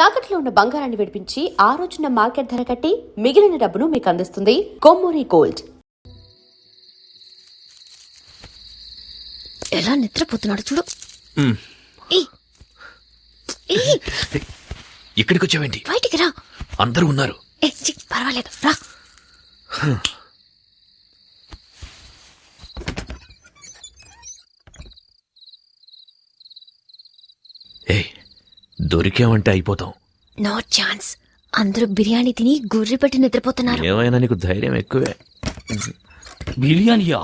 తాకట్లో ఉన్న బంగారాన్ని విడిపించి ఆ రోజున మార్కెట్ ధర కట్టి మిగిలిన డబ్బును మీకు అందిస్తుంది కొమ్మూరి గోల్డ్. ఎలా నిద్రపోతున్నాడు చూడు. ఇక్కడికి వచ్చావేంటి? బయటికి రా. అందరూ ఉన్నారు. పర్వాలేదు రా. ఏ దొరికామంటే అయిపోతాం. No chance. అందరూ బిర్యానీ తిని గుర్రి పెట్టి నిద్రపోతున్నారు. ఏమైనా నీకు ధైర్యం ఎక్కువే. బిర్యానీయా?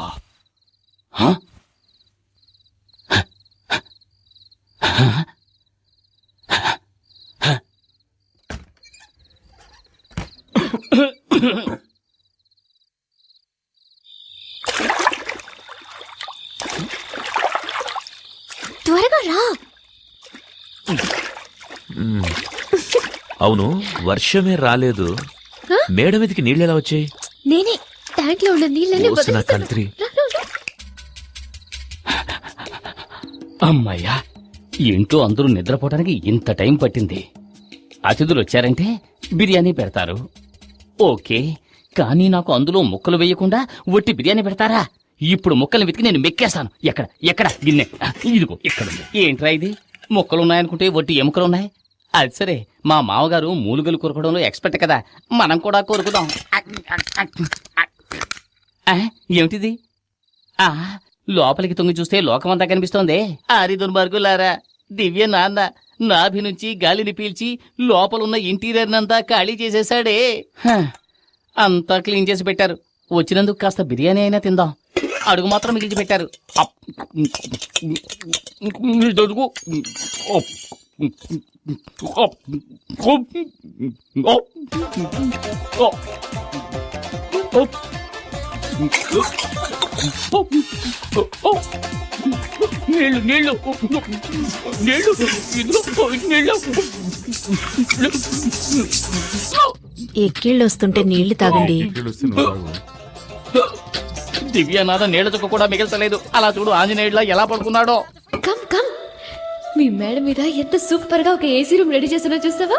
త్వరగా రా. అవును, వర్షమే రాలేదు. మేడ మీదకి నీళ్ళు ఎలా వచ్చాయి? నేనే ట్యాంక్ లో ఉన్న నీళ్ళని కంత్రి. అమ్మయ్యా, ఇంట్లో అందరూ నిద్రపోవడానికి ఇంత టైం పట్టింది. అతిథులు వచ్చారంటే బిర్యానీ పెడతారు, ఓకే. కానీ నాకు అందులో ముక్కలు వేయకుండా ఒట్టి బిర్యానీ పెడతారా? ఇప్పుడు ముక్కల్ని వెతికి నేను మెక్కేస్తాను. ఎక్కడ ఎక్కడ గిన్నె? ఇదిగో ఇక్కడ. ఏంట్రా ఇది? ముక్కలున్నాయనుకుంటే ఒట్టి ఎముకలున్నాయి. అది సరే, మా మామగారు మూలుగలు కొరకడంలో ఎక్స్పర్ట్ కదా, మనం కూడా కొరుకుదాం. ఏమిటిది? లోపలికి తొంగి చూస్తే లోకమంతా కనిపిస్తోంది. ఆరి దుర్మార్గులారా, దివ్య నాన్న నాభి నుంచి గాలిని పీల్చి లోపలున్న ఇంటీరియర్ నంతా ఖాళీ చేసేశాడే. అంతా క్లీన్ చేసి పెట్టారు. వచ్చినందుకు కాస్త బిర్యానీ అయినా తిందాం. అడుగు మాత్రం మిగిల్చి పెట్టారు. నీళ్ళు నీళ్ళు నీళ్ళు నీళ్ళు. ఎక్కిళ్ళు వస్తుంటే నీళ్లు తాగండి. దివ్యనాథ నీళ్ల చుక్క కూడా మిగల్చలేదు. అలా చూడు ఆంజనేయుడిలా ఎలా పడుకున్నాడో. Come come. మీ మేడ మీద ఎంత సూపర్ గా ఒక ఏసీ రూమ్ రెడీ చేస్తున్నా చూస్తావా?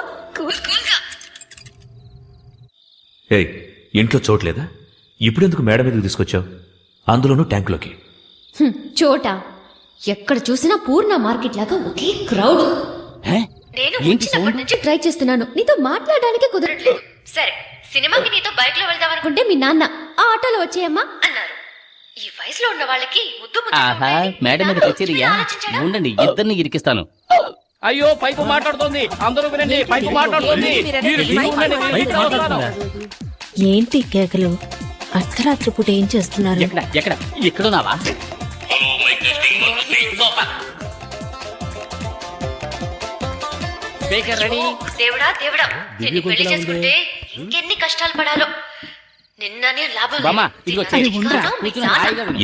ఏయ్, ఇంట్లో చోట్లేదా? ఇప్పుడెందుకు మేడ మీదకి తీసుకొచ్చావు? అందులోనూ ట్యాంకులోకి. చోట ఎక్కడ చూసినా పూర్ణ మార్కెట్ లాగా ఒకే క్రౌడ్. నేను వచ్చినప్పటి నుంచి ట్రై చేస్తున్నాను, నీతో మాట్లాడడానికి కుదరట్లేదు. సరే, సినిమాకి నీతో బైక్ లో వెళ్దాం అనుకుంటే మీ నాన్న ఆ ఆటోలో వచ్చేయమ్మా అన్నారు. ఈ వయసులో ఉన్న వాళ్ళకి మేడం మీద కచేరియా? ఉండండి, ఇద్దరిని ఇరికిస్తాను. అయ్యో, పైపు మాట్లాడుతోంది. అందరూ వినండి, పైపు మాట్లాడుతోంది. ఏంటి కేకలు? అర్ధరాత్రి పూట ఏం చేస్తున్నారు? ఎక్కడ ఎక్కడ ఎక్కడున్నావా? దేవుడా దేవుడా, నిన్ను పెళ్లి చేసుకుంటే ఇంకెన్ని కష్టాలు పడాలో. నిన్ననే లాభం.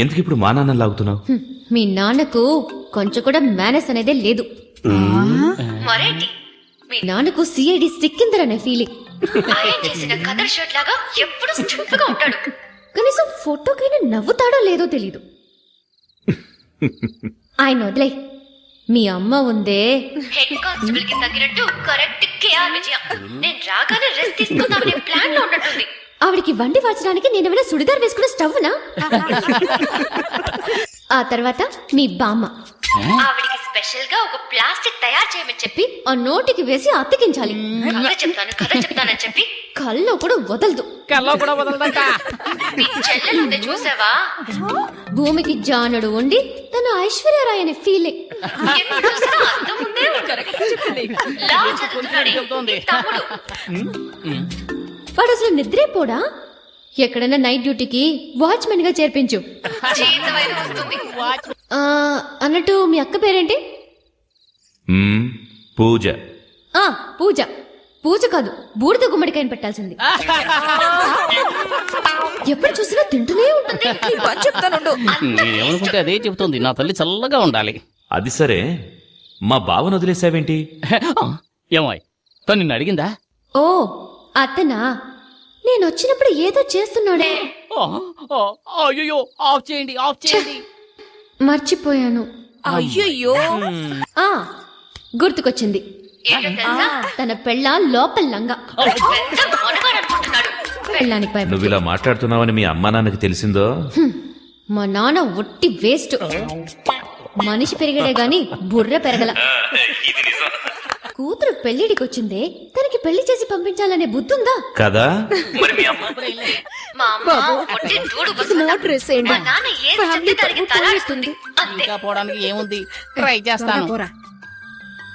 ఎందుకు ఇప్పుడు మా నాన్న లాగుతున్నావు? మీ నాన్నకు కొంచెం కూడా మేనస్ అనేదే లేదు. మరేంటి, మీ నాన్నకు సిఐడి సిక్కిందరనే ఫీలింగ్. ఆయన చేసిన కదర్ షర్ట్ లాగా ఎప్పుడు స్ట్రిక్ట్గా ఉంటాడు. కనీసం ఫోటోకైనా నవ్వుతాడో లేదో తెలీదు. ఆయన వదిలే. మీ అమ్మ ఉందే, హెడ్ కానిస్టేబుల్ కి తగ్గినట్టు కరెక్ట్ కేఆర్ విజయ. నేను రాగానే రెస్ట్ తీసుకుందామనే ప్లాన్ లో ఉన్నట్టుంది. ఆవిడికి వండి వార్చడానికి నేనేమైనా సుడిదార్ వేసుకున్న స్టవ్నా? ఆ తర్వాత మీ బామ్మ. ఆవిడికి స్పెషల్ గా ఒక ప్లాస్టిక్ తయారు చేయమని చెప్పి ఆ నోటికి వేసి అతికించాలి. కథ చెప్తానని చెప్పి కల్లో కూడా వదలదు. చెల్లెలుంటే చూసావా? భూమికి జానుడు ఉండి తన ఐశ్వర్యరాయ్ అనే ఫీలింగ్. వాడు అసలు నిద్రే పోడా? ఎక్కడైనా నైట్ డ్యూటీకి వాచ్మెన్ గా చేర్పించు. అన్నట్టు మీ అక్క పేరేంటి? పూజ. పూజ. పూజ కాదు, బూడిద గుమ్మడికాయని పెట్టాల్సింది. ఎప్పుడు చూసినా తింటూనే ఉంటుంది. నేనేమనుకుంటే అదే చెబుతోంది. నా తల్లి చల్లగా ఉండాలి. అది సరే, మా బావను వదిలేసావేంటి? ఏమాయ్, తను నిన్ను అడిగిందా? ఓ అతనా? నేను వచ్చినప్పుడు ఏదో చేస్తున్నాడే. అయ్యో, ఆఫ్ చేయండి, ఆఫ్ చేయండి. మర్చిపోయాను. అయ్యో, గుర్తుకొచ్చింది. ఏంటో తెలుసా? తన పెళ్ళ లోపల లంగా పెద్ద మొనగాడు అనుకుంటున్నాడు. పెళ్ళానికి భయపడి నువ్వు ఇలా మాట్లాడుతున్నావని మీ అమ్మా నాన్నకి తెలిసిందో? మా నాన్న ఒట్టి వేస్ట్. మనిషి పెరిగడే గాని బుర్ర పెరగల. కూతురు పెళ్లిడికి వచ్చిందే, తనకి పెళ్లి చేసి పంపించాలనే బుద్ధుందా? కదా? మా అమ్మ ఒట్టి దూడు బస. మా నాన్న ఏది చెప్తే దానికి తలాడుతుంది. అంతే. ఇంకా పోవడానికి ఏముంది, ట్రై చేస్తాను.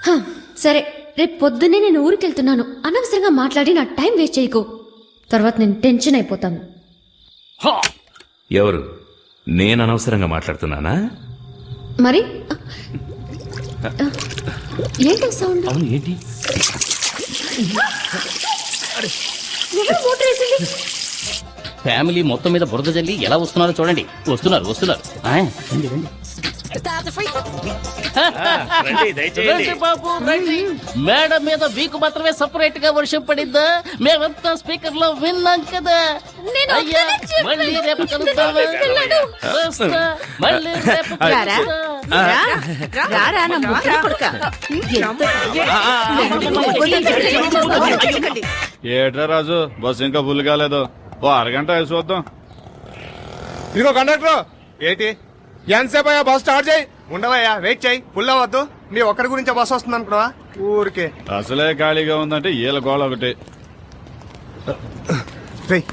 హ, సరే రేపు పొద్దున్నే నేను ఊరికెళ్తున్నాను. అనవసరంగా మాట్లాడి నా టైం వేస్ట్ చేయకు, తర్వాత నేను టెన్షన్ అయిపోతాను. ఎవరు? నేను అనవసరంగా మాట్లాడుతున్నానా? మరి ఏంటో సౌండ్? అవును, ఏంటి? ఎవరు మోటార్ వేసింది? ఫ్యామిలీ మొత్తం మీద బురద జల్లి ఎలా వస్తున్నారో చూడండి. వస్తున్నారు. రండి. రండి బాబు, రండి. మేడం మీద మీకు మాత్రమే సపరేట్ గా వర్షం పడిందా? మేమంతా స్పీకర్ లో విన్నాం కదా. నేను అయ్యా, వస్తానని మళ్ళీ రేపు కలుద్దామా? వస్తా. మళ్ళీ రేపు కలుస్తా. ఏట్రా రాజు, బస్సు ఇంకా ఫుల్ కాలేదు. ఓ అరగంట వేసి చూద్దాం. ఇదిగో కండక్టర్, ఏంటి ఎంతసేపు అయ్యా బస్ స్టార్ట్ చేయి. ఉండవయ్యా, వెయిట్ చేయి. ఫుల్ అవ్వద్దు. నీ ఒక్కడి గురించి బస్ వస్తుంది అనుకున్నావా? ఊరికే అసలే ఖాళీగా ఉందంటే ఈల గోళ ఒకటి.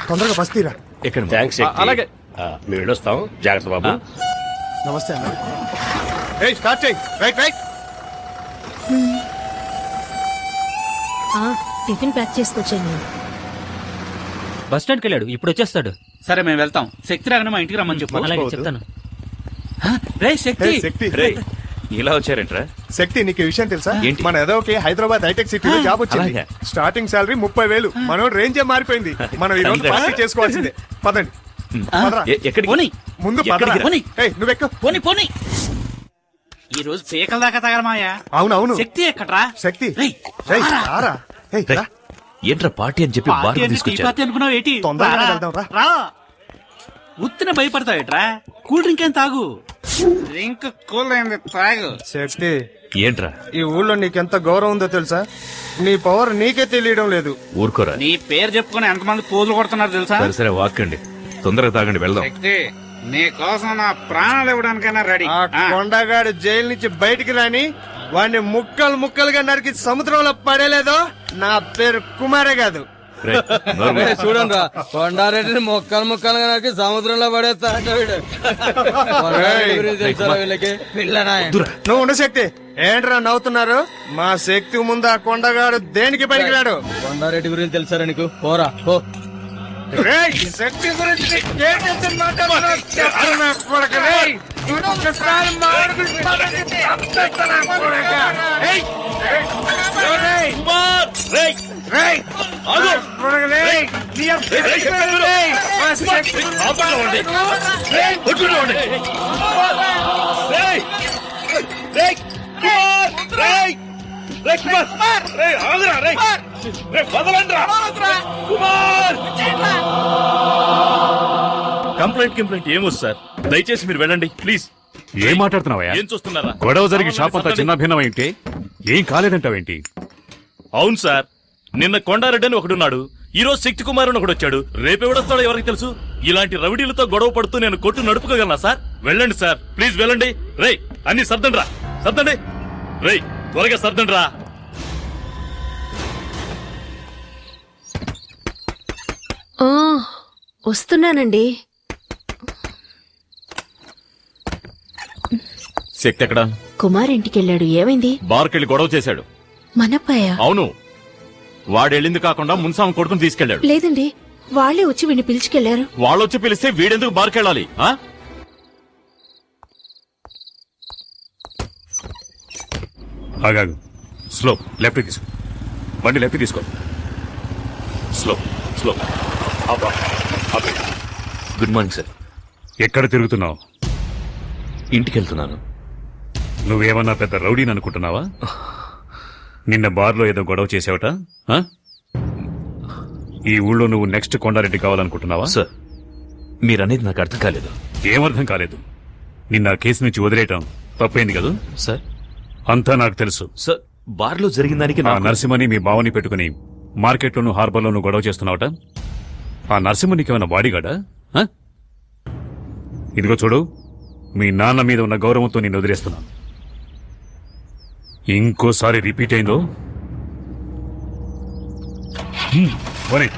తొందరగా బస్ తీరా. ఇక్కడ థ్యాంక్స్. అలాగే. మేము వెళ్ళొస్తాం. జాగ్రత్త బాబు. నమస్తే అన్న. స్టార్ట్ చేయి. రైట్. టిఫిన్ ప్యాక్ చేసుకొచ్చాను. బస్ స్టాండ్కి వెళ్ళాడు, ఇప్పుడు వచ్చేస్తాడు. సరే మేము వెళ్తాం. శక్తి రాగానే మా ఇంటికి రమ్మని చెప్పు. అలాగే చెప్తాను. రే శక్తి, శక్తి రేయ్, ఇలా వచ్చారేంట్రా? శక్తి, నీకు ఈ విషయం తెలుసా? ఏంటి? మన ఏదోకి హైదరాబాద్ హైటెక్ సిటీలో జాబ్ వచ్చింది. అలాగే. Starting salary 30,000. మనం రేంజే మారిపోయింది. మనం ఈ రోజు పార్టీ చేసుకోవాల్సిందే. పదండి. పదరా. ఎక్కడికి? పోనీ. ముందు ఎక్కడికి పదరా. పోనీ. ఏయ్, నువ్వెక్కు. పోనీ ఈ రోజు పీకల దాకా తగలమాయా. అవునవును. శక్తి ఎక్కడ్రా? శక్తి. రేయ్, రేయ్, రారా. రారా. ఏయ్, రా. ఏంట్రా పార్టీ అని చెప్పి పార్టీ బాగా అంటే టీ తీసుకొచ్చారు. పార్టీ అనుకున్నావు ఏంటి? తొందరగా రారా. వెళ్దాం, రా. రా. ఉత్తిన భయపడతావేట్రా? కూల్ డ్రింక్ ఏం తాగు. డ్రింక్ కూల్ అయింది, తాగు. శక్తి, ఏంట్రా? ఈ ఊళ్ళో నీకెంత గౌరవం ఉందో తెలుసా? నీ పవర్ నీకే తెలియడం లేదు. ఊరుకోరా. నీ పేరు చెప్పుకుని ఎంతమంది పోజులు కొడుతున్నారు తెలుసా? సరే వాక్కండి, తొందరగా తాగండి, వెళ్దాం. శక్తి, నీ కోసం నా ప్రాణాలు ఇవ్వడానికైనా రెడీ. ఆ కొండగాడు జైలు నుంచి బయటికి రాని వాడిని ముక్కలుగా నరికి సముద్రంలో పడేలేదో నా పేరు కుమారే కాదు. రేయ్, నోరు మూయి. చూడండి రా, కొండారెడ్డిని ముక్కలుగా నాకు సముద్రంలో పడేస్తా. వీళ్ళకి వద్దురా. నువ్వు ఉండు శక్తి. ఏంట్రా నవ్వుతున్నారు? మా శక్తి ముందు ఆ కొండగాడు దేనికి పనికిరాడు. కొండారెడ్డి గురించి తెలుసారా నీకు? పోరా పో. రేయ్, శక్తి గురించి ఏం తెలిసిన మాట్లాడుతున్నావు? చెప్పు నా కొడుకు, రేయ్. ఒక్కసారి మా వాడి గురించి మాట్లాడితే చంపేస్తా నా కొడుక. ఏయ్, రేయ్, రేయ్. రేయ్, నా కొడుకు, రేయ్. నీ అబ్బ- రేయ్, మా శక్తి కంప్లైంట్ ఏమొచ్చు సార్? దయచేసి మీరు వెళ్ళండి ప్లీజ్. ఏం మాట్లాడుతున్నావయ్యా? ఏం చూస్తున్నారా? గొడవ జరిగి షాప్ అంతా చిన్న భిన్నం ఏంటి? ఏం కాలేదంటావేంటి? అవును సార్, నిన్న కొండారెడ్డి అని ఒకడున్నాడు, ఈ రోజు శక్తి కుమార్ అని ఒకడు వచ్చాడు. రేపెవడొస్తాడో ఎవరికి తెలుసు? ఇలాంటి రవిడీలతో గొడవ పడుతూ నేను కొట్టు నడుపుకోగలనా సార్? వెళ్ళండి సార్, ప్లీజ్ వెళ్ళండి. రేయ్, అన్ని సర్దండి రా, సర్దండి. రేయ్, త్వరగా సర్దండి రా. వస్తున్నానండి. శక్తి ఎక్కడా? కుమార్ ఇంటికి వెళ్ళాడు. ఏమైంది? బార్కెళ్ళి గొడవ చేశాడు. మనప్పయ్య? అవును, వాడెళ్ళింది కాకుండా మున్సాం కొడుకుని తీసుకెళ్లాడు. లేదండి, వాళ్ళే వచ్చి వీడిని పిలుచుకెళ్లారు. వాళ్ళొచ్చి పిలిస్తే వీడెందుకు బార్కెళ్ళాలి? ఆగాగు. స్లో, లెఫ్ట్ తీసుకో. బండి లెఫ్ట్ తీసుకో. Slow slow. Good morning sir. ఎక్కడ తిరుగుతున్నావు? ఇంటికి వెళ్తున్నాను. నువ్వేమన్నా పెద్ద రౌడీని అనుకుంటున్నావా? నిన్న బార్లో ఏదో గొడవ చేసావట. ఈ ఊళ్ళో నువ్వు నెక్స్ట్ కొండారెడ్డి కావాలనుకుంటున్నావా? సార్, మీరనేది నాకు అర్థం కాలేదు. ఏమర్థం కాలేదు? నిన్న ఆ కేసు నుంచి వదిలేయటం తప్పైంది కదా? సార్, అంతా నాకు తెలుసు. సార్ బార్లో జరిగిన దానికి ఆ నరసింహని మీ బావని పెట్టుకుని మార్కెట్లోను హార్బర్లోను గొడవ చేస్తున్నావట. ఆ నరసింహ నీకేమైనా బాడీగాడా? ఆ? ఇదిగో చూడు, మీ నాన్న మీద ఉన్న గౌరవంతో నేను వదిలేస్తున్నాను. ఇంకోసారి రిపీట్ అయిందో పోనీ.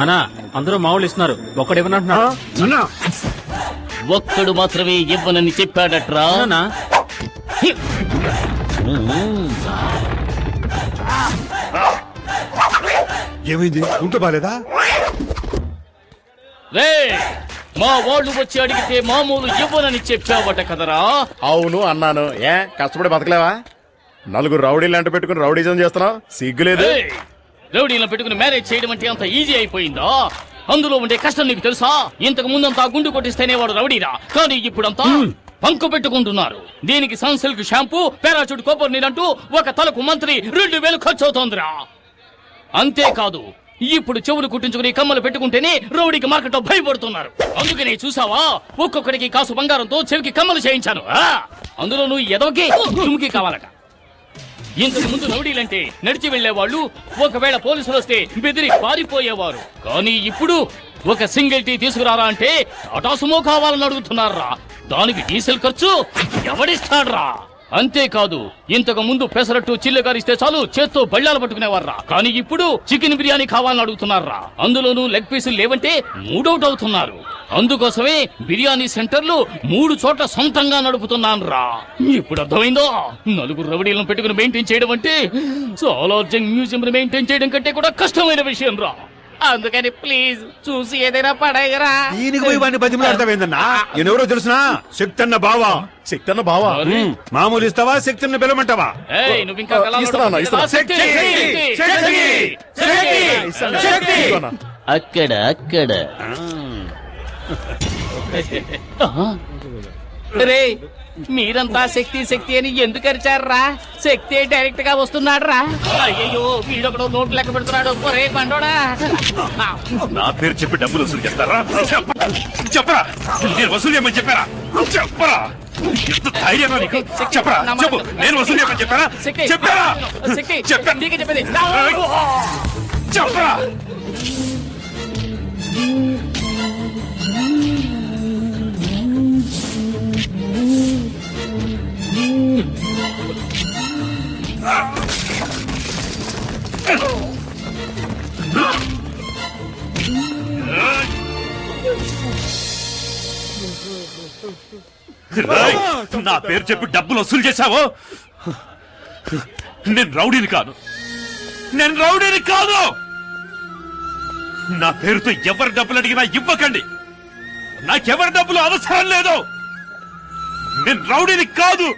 అన్నా అందరూ మామూలు ఇస్తున్నారు, ఒక్కడు ఇవ్వనంటున్నాడు. ఒక్కడు మాత్రమే ఇవ్వనని చెప్పాడట్రా. అన్నా ఏమైంది? ఉంటూ బాలేదా? రే, మా వాళ్ళు వచ్చి అడిగితే మామూలు ఇవ్వనని చెప్పావట కదరా. అవును అన్నాను. ఏ కష్టపడి బతకలేవా? నలుగురు రౌడీలు అంట పెట్టుకుని రౌడీజం చేస్తున్నావు, సిగ్గులేదు? ఏయ్, రౌడీలను పెట్టుకుని మ్యారేజ్ చేయడం అంటే అంత ఈజీ అయిపోయిందా? అందులో ఉండే కష్టం నీకు తెలుసా? ఇంతకు ముందంతా గుండు కొట్టిస్తేనే వాడు రౌడీరా, కానీ ఇప్పుడంతా పంకు పెట్టుకుంటున్నారు. దీనికి సన్సిల్క్ షాంపూ, పారాచూట్ కొబ్బరి నీరంటూ ఒక తలకు మంత్రి 2000 ఖర్చు అవుతోందిరా. అంతేకాదు, ఇప్పుడు చెవులు కుట్టించుకుని కమ్మలు పెట్టుకుంటేనే రౌడీకి మార్కెట్లో భయపడుతున్నారు. అందుకనే చూసావా, ఒక్కొక్కడికి కాసు బంగారంతో చెవికి కమ్మలు చేయించాను. అందులో నువ్వు ఎదవకి తుమ్కి కావాలట. ఇంతకు ముందు రౌడీలంటే నడిచి వెళ్లేవాళ్ళు, ఒకవేళ పోలీసులు వస్తే బెదిరి పారిపోయేవారు. కానీ ఇప్పుడు ఒక సింగిల్ టీ తీసుకురారా అంటే టాటా సుమో కావాలని అడుగుతున్నారా. దానికి డీజిల్ ఖర్చు ఎవడిస్తాడ్రా? అంతేకాదు, ఇంతకు ముందు పెసరట్టు చిల్లగారిస్తే చాలు చేత్తో బళ్ళాలు పట్టుకునేవారా. కానీ ఇప్పుడు చికెన్ బిర్యానీ కావాలని అడుగుతున్నారా. అందులోనూ లెగ్ పీసులు లేవంటే మూడౌట్ అవుతున్నారు. అందుకోసమే బిర్యానీ సెంటర్లు 3 చోట్ల సొంతంగా నడుపుతున్నాను రా. ఇప్పుడు అర్థమైందో, నలుగురు రౌడీలను పెట్టుకుని మెయింటైన్ చేయడం అంటే సాలార్జంగ్ మ్యూజియం మెయింటైన్ చేయడం కంటే కూడా కష్టమైన విషయం రా. అందుకని ప్లీజ్ చూసి ఏదైనా పడేయరా. దీనికి పోయి వాడిని బతిమలాడతావేందన్నా? ఎవరో తెలుసునా? శక్తి అన్న బావా. శక్తి అన్న బావా? మామూలు ఇస్తావా? శక్తిని పిలవమంటావా? ఏయ్, నువ్వు ఇంకా ఇస్తున్నా, ఇస్తున్నా. శక్తి, అక్కడ అక్కడ రే, మీరంతా శక్తి శక్తి అని ఎందుకు అరిచారా? శక్తి డైరెక్ట్ గా వస్తున్నాడు రా. అయ్యో, వీడొకడు నోట్లు లెక్క పెడుతున్నాడు. ఒరే బండోడా, నా పేరు చెప్పి డబ్బులు వసూలు చేస్తారా? చెప్పరా, నేను వసూలు చేయమని చెప్పారా? చెప్పరా, ఎంత ధైర్యమా నీకు? చెప్పరా, చెప్పు, నేను వసూలు చేయమని చెప్పారా? శక్తి, చెప్పారా? శక్తి, చెప్పాను. నీకే చెప్పేది. చెప్పరా. నా పేరు చెప్పి డబ్బులు వసూలు చేశావో? నేను రౌడీని కాదు, నేను రౌడీని కాదు. నా పేరుతో ఎవరు డబ్బులు అడిగినా ఇవ్వకండి. నాకెవరి డబ్బులు అవసరం లేదు. నేను రౌడీని కాదు,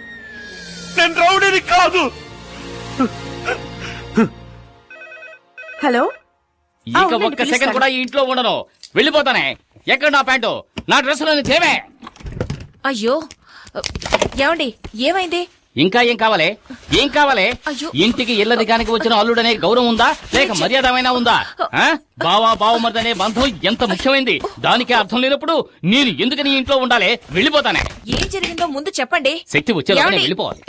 నేను రౌడీని కాదు. హలో, ఇక ఒక్క సెకండ్ కూడా ఈ ఇంట్లో ఉండను. వెళ్ళిపోతానే. ఎక్కడ నా ప్యాంటు, నా డ్రెస్సులోని తేవే. అయ్యో ఏమండి, ఏమైంది? ఇంకా ఏం కావాలి? ఏం కావాలి? అయ్యో. ఇంటికి ఇల్లరికానికి వచ్చిన అల్లుడనే గౌరవం ఉందా, లేక మర్యాదమైనా ఉందా? బావా బావమర్దనే బంధం ఎంత ముఖ్యమైంది. దానికే అర్థం లేనప్పుడు నేను ఎందుకని ఇంట్లో ఉండాలి? వెళ్ళిపోతానే. ఏం జరిగిందో ముందు చెప్పండి. శక్తి వచ్చేలోనే ఏమండి? వెళ్ళిపోవాలి.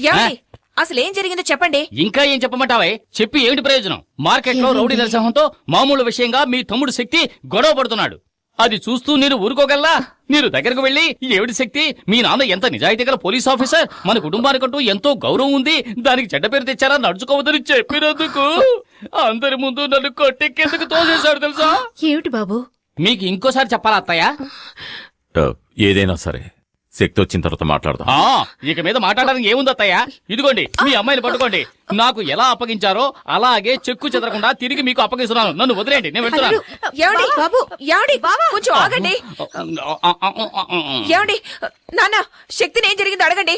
ఏమండి, అసలు ఏం జరిగిందో చెప్పండి. ఇంకా ఏం చెప్పమంటావే? చెప్పి ఏమిటి ప్రయోజనం? మార్కెట్ లో రౌడీ నరసింహంతో మామూలు విషయంగా మీ తమ్ముడు శక్తి గొడవ పడుతున్నాడు. అది చూస్తూ నేను ఊరుకోగలనా? మీరు దగ్గరకు వెళ్లి, ఏమిటి శక్తి, మీ నాన్న ఎంత నిజాయితీ గల పోలీస్ ఆఫీసర్, మన కుటుంబానికంటూ ఎంతో గౌరవం ఉంది, దానికి చెడ్డ పేరు తెచ్చారా, నడుచుకోవద్దని చెప్పినందుకు అందరి ముందు నన్ను కొట్టి కిందకు తోసేశాడు తెలుసా? ఏమిటి బాబు? మీకు ఇంకోసారి చెప్పాలా అత్తయ్య? ఏదైనా సరే శక్తి వచ్చిన తర్వాత మాట్లాడదాం. ఇక మీద మాట్లాడడానికి ఏముంది అత్తయ్య? ఇదిగోండి మీ అమ్మాయిని పట్టుకోండి. నాకు ఎలా అప్పగించారో అలాగే చెక్కు చెదరకుండా తిరిగి మీకు అప్పగిస్తున్నాను. నన్ను వదిలేండి, నేను వెళ్తున్నాను. ఏమండి బాబు, ఏమండి కొంచెం ఆగండి. ఏమండి నాన్న, శక్తిని ఏం జరిగిందో అడగండి.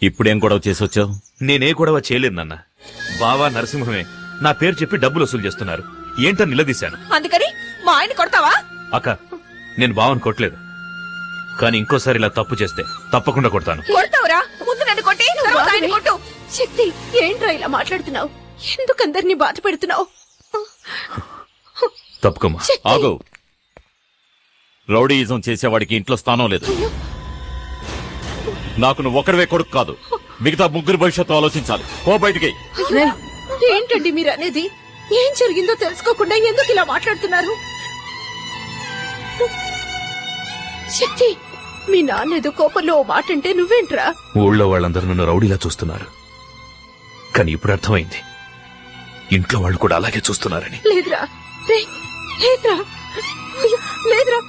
ఇప్పుడేం గొడవ చేసి వచ్చావు? నేనే గొడవ చేయలేదు నాన్న. బావా నరసింహమే నా పేరు చెప్పి డబ్బులు వసూలు చేస్తున్నారు. ఏంటని నిలదీశాను. అందుకని మా ఆయన కొడతావా? అక్క, నేను బావని కొట్టలేదు, కానీ ఇంకోసారి ఇలా తప్పు చేస్తే తప్పకుండా కొడతాను. కొడతావురా? ముందు నన్ను నన్ను కొట్టి తర్వాత ఆయన కొట్టు. శక్తి, ఏంట్రా ఇలా మాట్లాడుతున్నావు? ఎందుకు అందరినీ బాధ పెడుతున్నావు? తప్పుకోమ్మా, ఆగు. రౌడీయిజం చేసేవాడికి ఇంట్లో స్థానం లేదు. నాకు నువ్వు ఒక్కడివే కొడుకు కాదు, మిగతా ముగ్గురు భవిష్యత్తు ఆలోచించాలి. ఓ బయటికి. ఏంటండి మీరు అనేది? ఏం జరిగిందో తెలుసుకోకుండా ఎందుకు ఇలా మాట్లాడుతున్నారు? శక్తి, మీ నాన్న ఏదో కోపంలో ఓ మాట అంటే నువ్వేంట్రా? ఊళ్ళో వాళ్ళందరూ నన్ను రౌడీలా చూస్తున్నారు, కానీ ఇప్పుడు అర్థమైంది ఇంట్లో వాళ్ళు కూడా అలాగే చూస్తున్నారని. లేదురా, లేదురా, అయ్యో, లేదురా,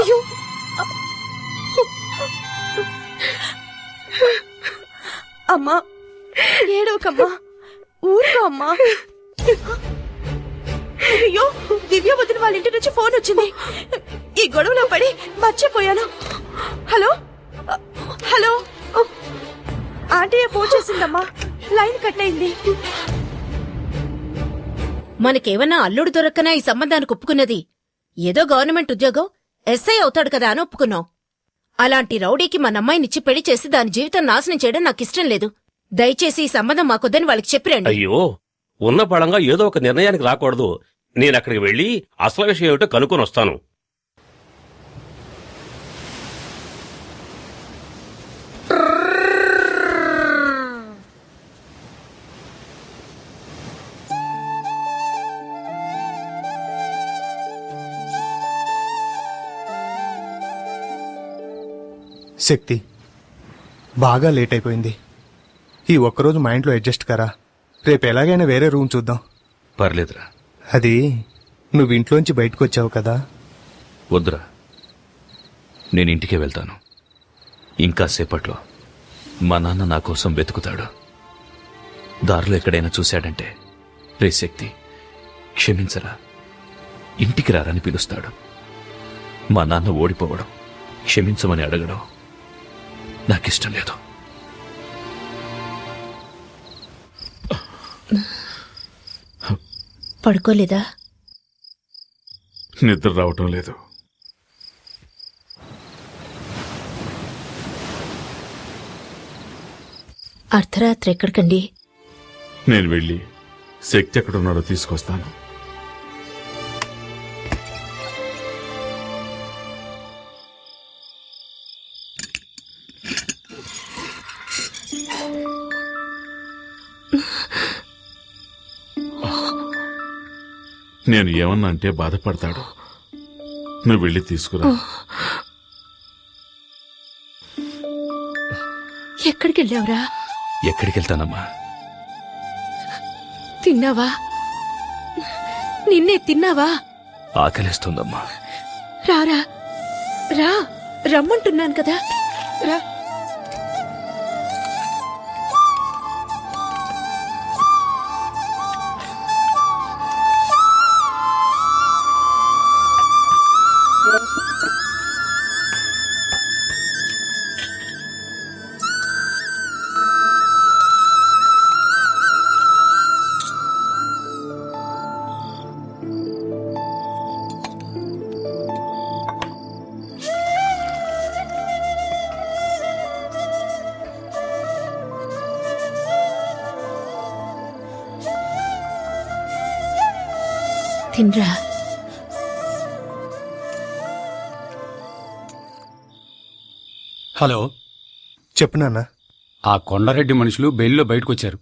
అయ్యో. అమ్మా, ఏడవకమ్మా, ఊరుకో అమ్మా. అయ్యో, దివ్య వదిన వాళ్ళ ఇంటి నుంచి ఫోన్ వచ్చింది. ఈ గొడవలో పడి మర్చిపోయాను. హలో హలో, ఆంటీ ఫోన్ చేసిందమ్మా, లైన్ కట్ అయింది. మనకేమన్నా అల్లుడు దొరక్కనా ఈ సంబంధానికి ఒప్పుకున్నది? ఏదో గవర్నమెంట్ ఉద్యోగం, ఎస్ఐ అవుతాడు కదా అని ఒప్పుకున్నాం. అలాంటి రౌడీకి మన అమ్మాయినిచ్చి పెళ్లి చేసి దాని జీవితం నాశనం చేయడం నాకిష్టం లేదు. దయచేసి ఈ సంబంధం మాకొద్దని వాళ్ళకి చెప్పిరండి. అయ్యో, ఉన్న పడంగా ఏదో ఒక నిర్ణయానికి రాకూడదు. నేనక్కడికి వెళ్లి అసలు విషయం ఏమిటో కనుక్కొని వస్తాను. శక్తి, బాగా లేట్ అయిపోయింది. ఈ ఒక్కరోజు మా ఇంట్లో అడ్జస్ట్ కరా. రేపు ఎలాగైనా వేరే రూమ్ చూద్దాం. పర్లేదురా. అది నువ్వు ఇంట్లోంచి బయటకు వచ్చావు కదా. వద్దురా, నేను ఇంటికే వెళ్తాను. ఇంకా సేపట్లో మా నాన్న నా కోసం వెతుకుతాడు. దారిలో ఎక్కడైనా చూశాడంటే, రే శక్తి, క్షమించరా, ఇంటికి రారని పిలుస్తాడు. మా నాన్న ఓడిపోవడం, క్షమించమని అడగడం నాకిష్టం లేదు. పడుకోలేదా? నిద్ర రావటం లేదు. అర్ధరాత్రి ఎక్కడికండి? నేను వెళ్ళి శక్తి ఎక్కడున్నాడో తీసుకొస్తాను. నేను ఏమన్నా అంటే బాధపడతాడు. నువ్వు వెళ్ళి తీసుకురా. ఎక్కడికి వెళ్ళావురా? ఎక్కడికి వెళ్తానమ్మా? తిన్నావా? నిన్నే తిన్నావా? ఆకలిస్తుందమ్మా. రారా, రా, రమ్మంటున్నాను కదా, రా. తిన్రా. హలో, చెప్పు నాన్న. ఆ కొండారెడ్డి మనుషులు బెయిల్లో బయటకొచ్చారు.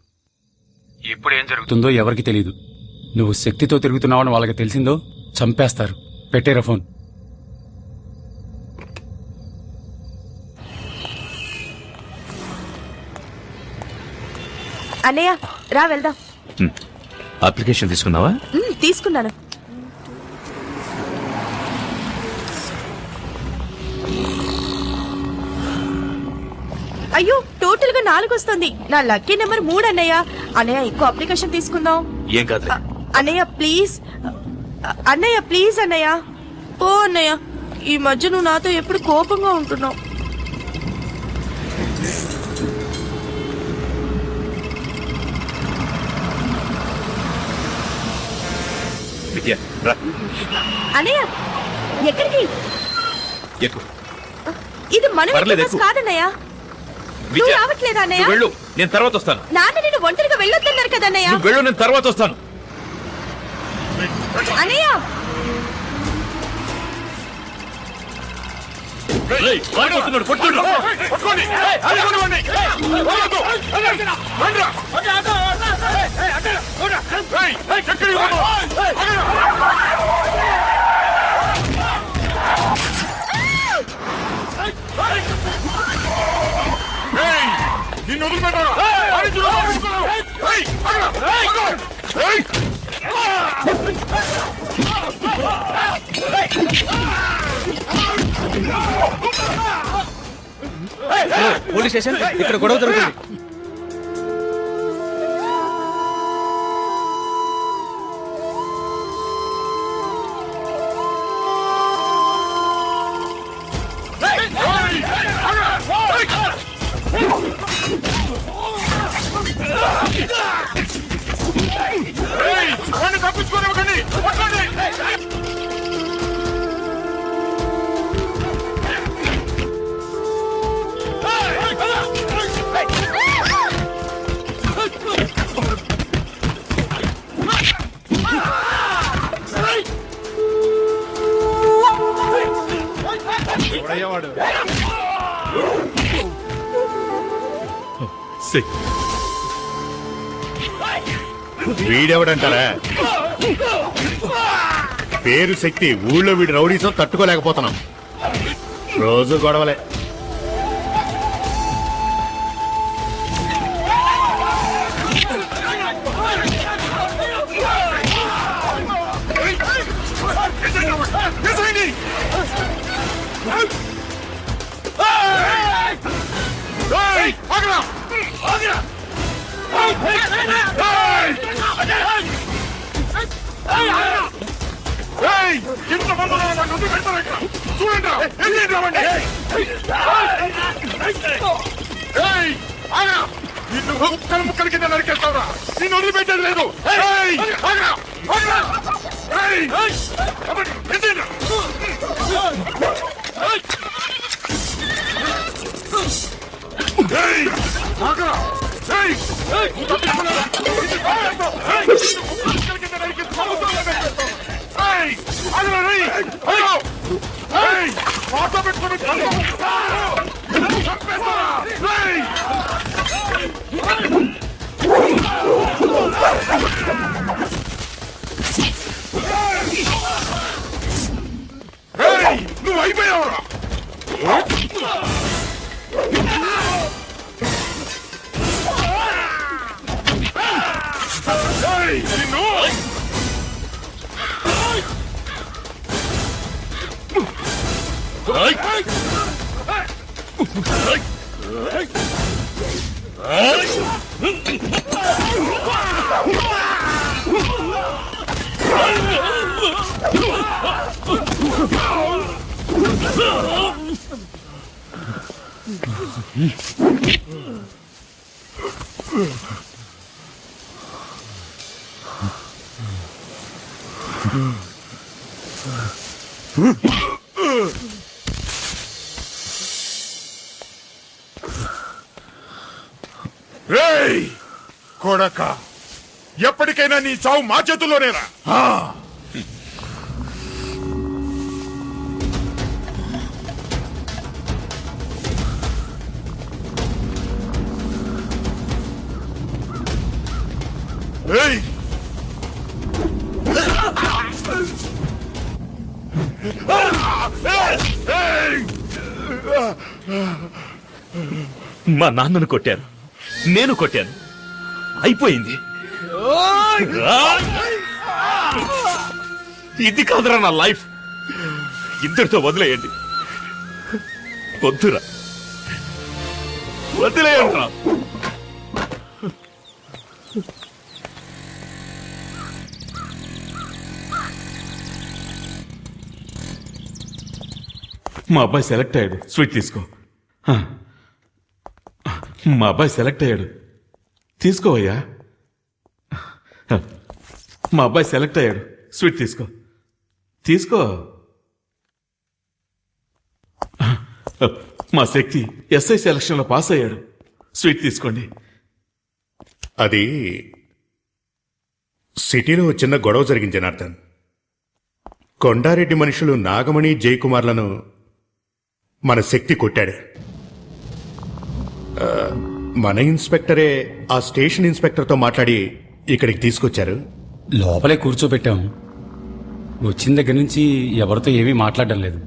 ఇప్పుడు ఏం జరుగుతుందో ఎవరికి తెలియదు. నువ్వు శక్తితో తిరుగుతున్నావని వాళ్ళకి తెలిసిందో చంపేస్తారు. పెట్టేరా ఫోన్. అన్నయ్య, రా వెళ్దాం. అప్లికేషన్ తీసుకున్నావా? తీసుకున్నాను. అయ్యో, టోటల్ గా 4 వస్తుంది. నా లక్కీ నెంబర్ 3 అన్నయ్య. అన్నయ్య, ఇంకో అప్లికేషన్ తీసుకుందాం. ఏం కాదు అన్నయ్య ప్లీజ్, అన్నయ్య ప్లీజ్ అన్నయ్య. ఓ అన్నయ్య, ఈ మధ్య నువ్వు నాతో ఎప్పుడు కోపంగా ఉంటున్నావు. అన్నయ్య, ఎక్కడికి? ఇది మన కాదన్నయ్య. నువ్వు రావట్లేదా అన్నయ్య? వెళ్ళు, నేను తర్వాత వస్తాను. నాన్న నేను ఒంటరిగా వెళ్ళొద్దన్నారు కదా అన్నయ్య. నువ్వు వెళ్ళు, నేను తర్వాత వస్తాను. అన్నయ్య రేయ్, పారిపోతున్నాడు, కొట్టుడు. నిన్ను వదిలిపెట్టారా? పోలీస్ స్టేషన్ ఇక్కడ గొడవ జరుగుతుంది. తప్పించుకోనివ్వకండి. ఎవడయ్యేవాడు? వీడెవడంటారా? పేరు శక్తి. ఊళ్ళో వీడి రౌడీసం తట్టుకోలేకపోతున్నాం. రోజు గొడవలే. ముక్కల కింద నరికేస్తావురా? నేను వదిలిపెట్టేది లేదు. నువ్వు అయిపోయావురా? రేయ్ కొడక, ఎప్పటికైనా నీ చావు మా చేతుల్లోనేరా. మా నాన్నను కొట్టారు, నేను కొట్టాను, అయిపోయింది. ఇది కాదురా నా లైఫ్. ఇంతటితో వదిలేయండి. వద్దురా, వదిలేయండి రా. మా అబ్బాయి సెలెక్ట్ అయ్యాడు, స్వీట్ తీసుకో. మా అబ్బాయి సెలెక్ట్ అయ్యాడు, తీసుకోవయ్యా. మా అబ్బాయి సెలెక్ట్ అయ్యాడు, స్వీట్ తీసుకో, తీసుకో. మా శక్తి ఎస్ఐ సెలక్షన్ లో పాస్ అయ్యాడు, స్వీట్ తీసుకోండి. అది సిటీలో చిన్న గొడవ జరిగింది జనార్దన్. కొండారెడ్డి మనుషులు నాగమణి జయకుమార్లను మన శక్తి కొట్టాడు. మన ఇన్స్పెక్టరే ఆ స్టేషన్ ఇన్స్పెక్టర్తో మాట్లాడి ఇక్కడికి తీసుకొచ్చారు. లోపలే కూర్చోబెట్టాం. వచ్చిన దగ్గర నుంచి ఎవరితో ఏమీ మాట్లాడడం లేదు.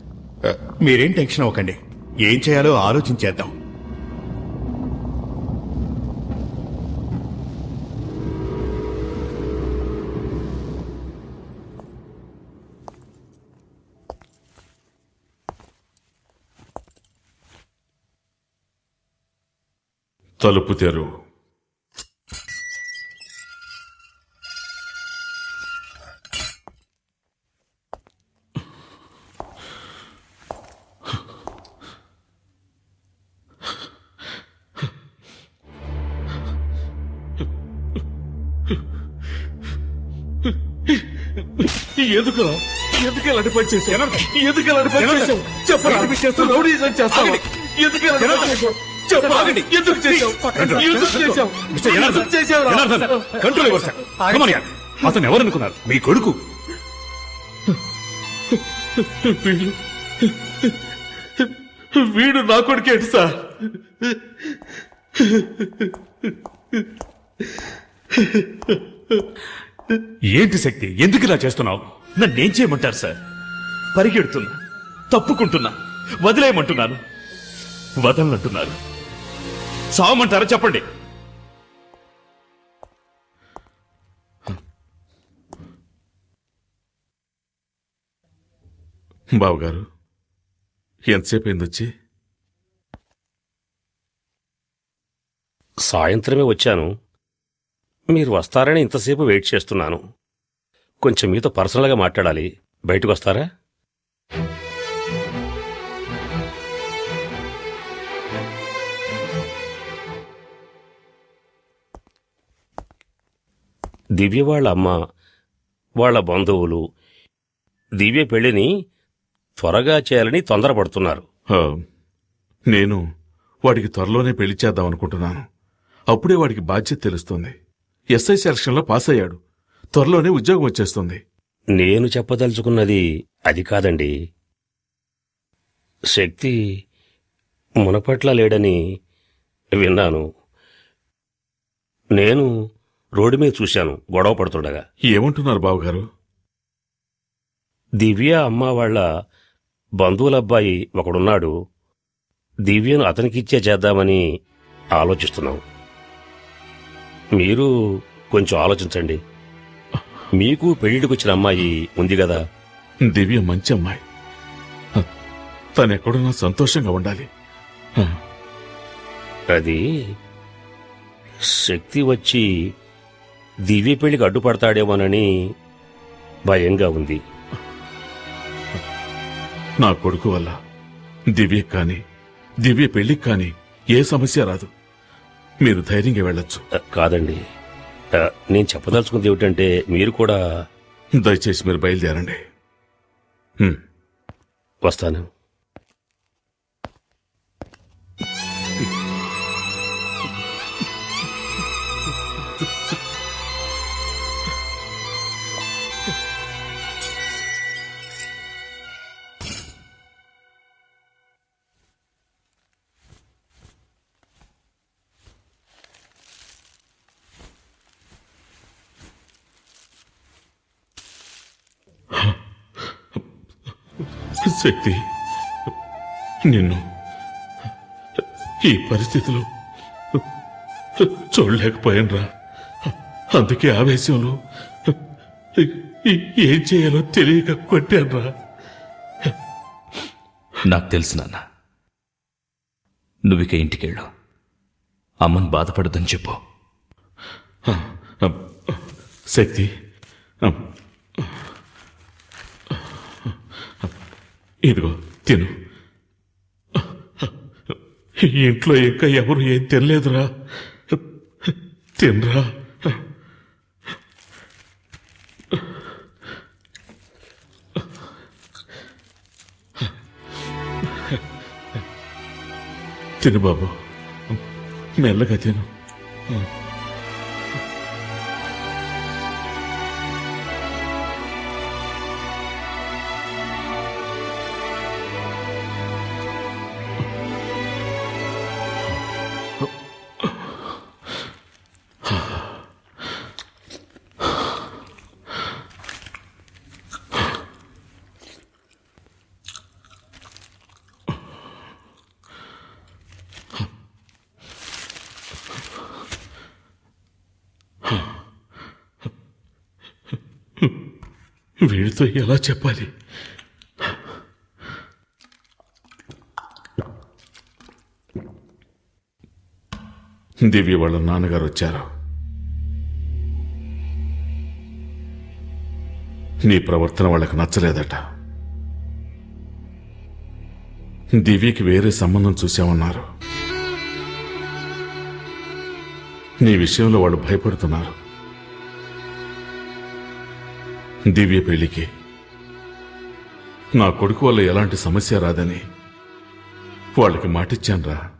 మీరేం టెన్షన్ అవ్వకండి, ఏం చేయాలో ఆలోచించేద్దాం. తలుపు తెరు. ఎందుకురా? ఎందుకు ఇలాంటి పని చేశావు? ఎందుకు ఇలాంటి పని చేశావు? చెప్పరా? రౌడీజం చేస్తావా? ఎందుకు ఇలాంటి పని చేశావు? చెప్పరా? ఎందుకు చేశావు? ఎందుకు చేశావు? ఎందుకు చేశావురా? కంట్రోల్ ఇవ్వండి సార్. Come on, అతను ఎవరనుకున్నారు? మీ కొడుకు. వీడు నా కొడుకేంటి సార్? ఏంటి శక్తి, ఎందుకు ఇలా చేస్తున్నావు? నన్నేం చేయమంటారు సార్? పరిగెడుతున్నా, తప్పుకుంటున్నా, వదిలేయమంటున్నాను, వదలనంటున్నారు. చావమంటారా చెప్పండి. బావగారు, ఎంతసేపు అయింది వచ్చి? సాయంత్రమే వచ్చాను. మీరు వస్తారని ఇంతసేపు వెయిట్ చేస్తున్నాను. కొంచెం మీతో పర్సనల్గా మాట్లాడాలి. బయటకు వస్తారా? దివ్య వాళ్ళ అమ్మ, వాళ్ళ బంధువులు దివ్య పెళ్లిని త్వరగా చేయాలని తొందరపడుతున్నారు. నేను వాడికి త్వరలోనే పెళ్లి చేద్దాం అనుకుంటున్నాను. అప్పుడే వాడికి బాధ్యత తెలుస్తుంది. ఎస్ఐ సెలక్షన్లో పాస్ అయ్యాడు. త్వరలోనే ఉద్యోగం వచ్చేస్తుంది. నేను చెప్పదలుచుకున్నది అది కాదండి. శక్తి మునపట్ల లేడని విన్నాను. నేను రోడ్డు మీద చూశాను గొడవ పడుతుండగా. ఏమంటున్నారు బావగారు? దివ్య అమ్మ వాళ్ళ బంధువులబ్బాయి ఒకడున్నాడు. దివ్యను అతనికిచ్చే చేద్దామని ఆలోచిస్తున్నాం. మీరు కొంచెం ఆలోచించండి. మీకు పెళ్లిడికొచ్చిన అమ్మాయి ఉంది కదా. దివ్య మంచి అమ్మాయి. తనెక్కడున్నా సంతోషంగా ఉండాలి. అది శక్తి వచ్చి దివ్య పెళ్లికి అడ్డుపడతాడేమోనని భయంగా ఉంది. నా కొడుకు వల్ల దివ్యకి కానీ దివ్య పెళ్లికి కానీ ఏ సమస్య రాదు. మీరు ధైర్యంగా వెళ్ళొచ్చు. కాదండి, నేను చెప్పదలుచుకుంది ఏమిటంటే మీరు కూడా దయచేసి మీరు బయలుదేరండి. వస్తాను. శక్తి, నిన్ను ఈ పరిస్థితిలో చూడలేకపోయానురా. అందుకే ఆవేశంలో ఏం చేయాలో తెలియక కొట్టానురా. నాకు తెలుసు నాన్న. నువ్విక ఇంటికెళ్ళు. అమ్మను బాధపడదని చెప్పు. శక్తి, ఇదిగో తిను. ఇంట్లో ఇంకా ఎవరు ఏం తినలేదురా. తినరా. తిను బాబు. మెల్లగా తిను. వీడితో ఎలా చెప్పాలి? దివ్య వాళ్ళ నాన్నగారు వచ్చారు. నీ ప్రవర్తన వాళ్ళకి నచ్చలేదట. దివ్యకి వేరే సంబంధం చూశామన్నారు. నీ విషయంలో వాళ్ళు భయపడుతున్నారు. దివ్య పెళ్లికి నా కొడుకు వల్ల ఎలాంటి సమస్య రాదని వాళ్ళకి మాటిచ్చానురా.